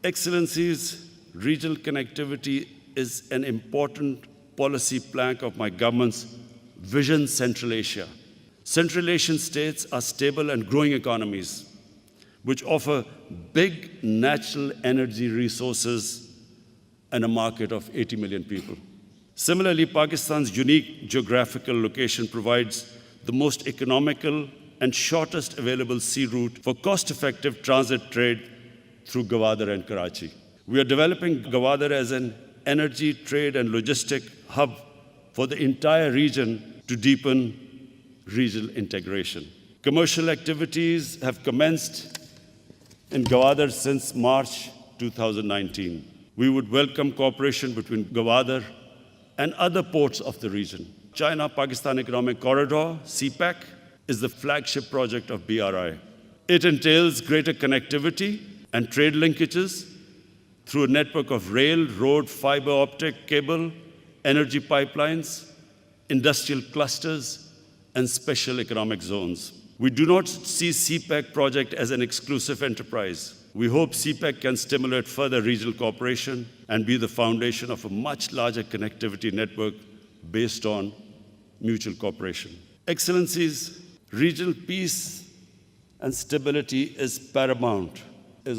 Excellencies, regional connectivity is an important policy plank of my government's Vision Central Asia. Central Asian states are stable and growing economies, which offer big natural energy resources and a market of 80 million people. Similarly, Pakistan's unique geographical location provides the most economical and shortest available sea route for cost-effective transit trade through Gwadar and Karachi. We are developing Gwadar as an energy, trade, and logistic hub for the entire region to deepen regional integration. Commercial activities have commenced in Gwadar since March 2019. We would welcome cooperation between Gwadar and other ports of the region. China-Pakistan Economic Corridor, CPEC, is the flagship project of BRI. It entails greater connectivity and trade linkages through a network of rail, road, fiber optic cable, energy pipelines, industrial clusters, and special economic zones. We do not see CPEC project as an exclusive enterprise. We hope CPEC can stimulate further regional cooperation and be the foundation of a much larger connectivity network based on mutual cooperation. Excellencies, regional peace and stability is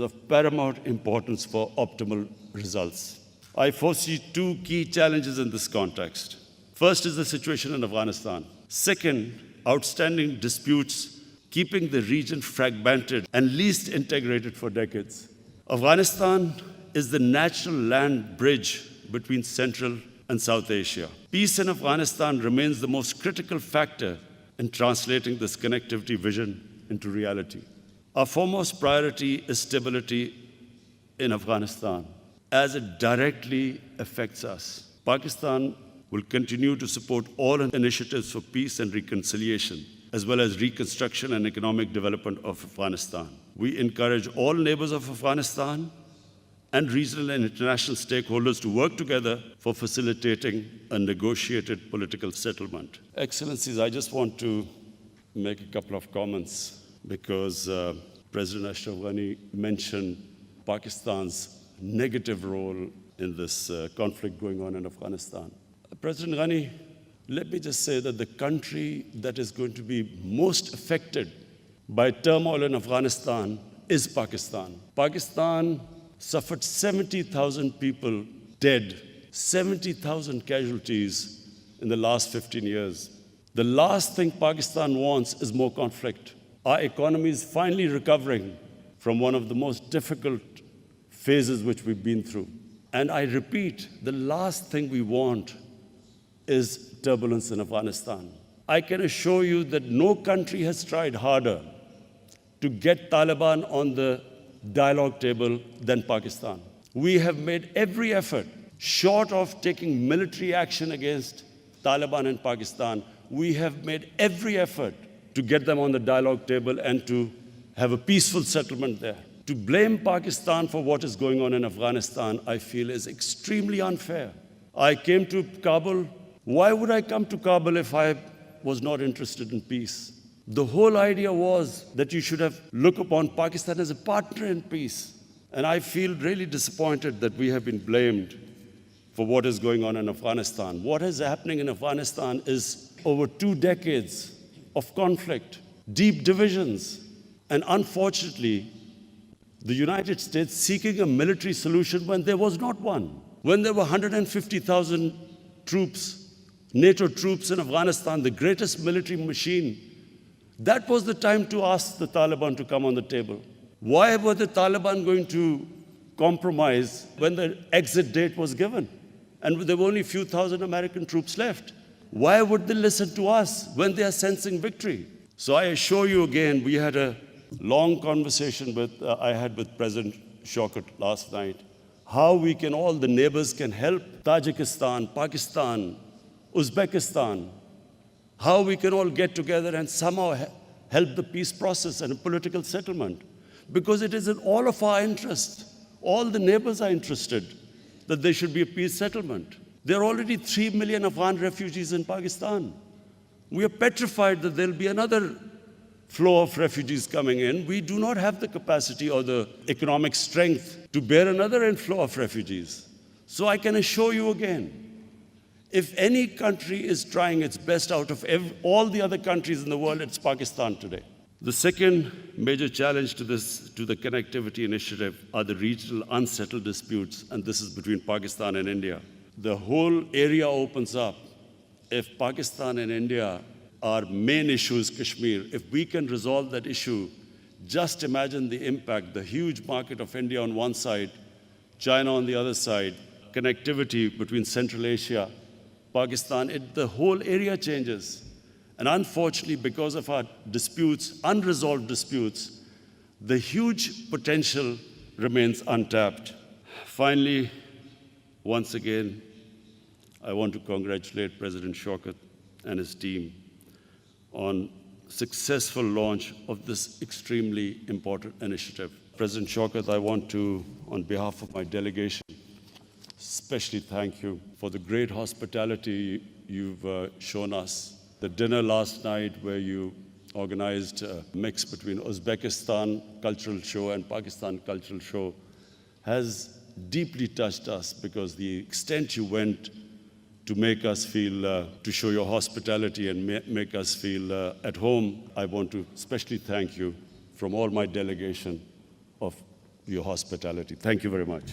of paramount importance for optimal results. I foresee two key challenges in this context. First is the situation in Afghanistan. Second, outstanding disputes keeping the region fragmented and least integrated for decades. Afghanistan is the natural land bridge between Central and South Asia. Peace in Afghanistan remains the most critical factor in translating this connectivity vision into reality. Our foremost priority is stability in Afghanistan, as it directly affects us. Pakistan will continue to support all initiatives for peace and reconciliation, as well as reconstruction and economic development of Afghanistan. We encourage all neighbors of Afghanistan and regional and international stakeholders to work together for facilitating a negotiated political settlement. Excellencies, I just want to make a couple of comments because President Ashraf Ghani mentioned Pakistan's negative role in this conflict going on in Afghanistan. President Ghani, let me just say that the country that is going to be most affected by turmoil in Afghanistan is Pakistan. Pakistan suffered 70,000 people dead, 70,000 casualties in the last 15 years. The last thing Pakistan wants is more conflict. Our economy is finally recovering from one of the most difficult phases which we've been through. And I repeat, the last thing we want is turbulence in Afghanistan. I can assure you that no country has tried harder to get Taliban on the dialogue table than Pakistan. We have made every effort, short of taking military action against Taliban in Pakistan, we have made every effort to get them on the dialogue table and to have a peaceful settlement there. To blame Pakistan for what is going on in Afghanistan, I feel is extremely unfair. I came to Kabul. Why would I come to Kabul if I was not interested in peace? The whole idea was that you should have looked upon Pakistan as a partner in peace. And I feel really disappointed that we have been blamed for what is going on in Afghanistan. What is happening in Afghanistan is over 2 decades of conflict, deep divisions, and unfortunately, the United States seeking a military solution when there was not one. When there were 150,000 troops, NATO troops in Afghanistan, the greatest military machine, that was the time to ask the Taliban to come on the table. Why were the Taliban going to compromise when the exit date was given? And there were only a few thousand American troops left. Why would they listen to us when they are sensing victory? So I assure you again, we had a long conversation I had with President Shaukat last night, how we can, all the neighbors can help Tajikistan, Pakistan, Uzbekistan, how we can all get together and somehow help the peace process and a political settlement. Because it is in all of our interest. All the neighbors are interested that there should be a peace settlement. There are already 3 million Afghan refugees in Pakistan. We are petrified that there will be another flow of refugees coming in, we do not have the capacity or the economic strength to bear another inflow of refugees. So I can assure you again, if any country is trying its best out of all the other countries in the world, it's Pakistan today. The second major challenge to the connectivity initiative are the regional unsettled disputes, and this is between Pakistan and India. The whole area opens up. If Pakistan and India, our main issue is Kashmir, if we can resolve that issue, just imagine the impact, the huge market of India on one side, China on the other side, connectivity between Central Asia, Pakistan, the whole area changes. And unfortunately, because of our disputes, unresolved disputes, the huge potential remains untapped. Finally, once again, I want to congratulate President Shaukat and his team on successful launch of this extremely important initiative. President Shaukat, I want to, on behalf of my delegation, especially thank you for the great hospitality you've shown us. The dinner last night where you organized a mix between Uzbekistan cultural show and Pakistan cultural show has deeply touched us because the extent you went to make us feel, to show your hospitality and make us feel at home, I want to especially thank you from all my delegation of your hospitality. Thank you very much.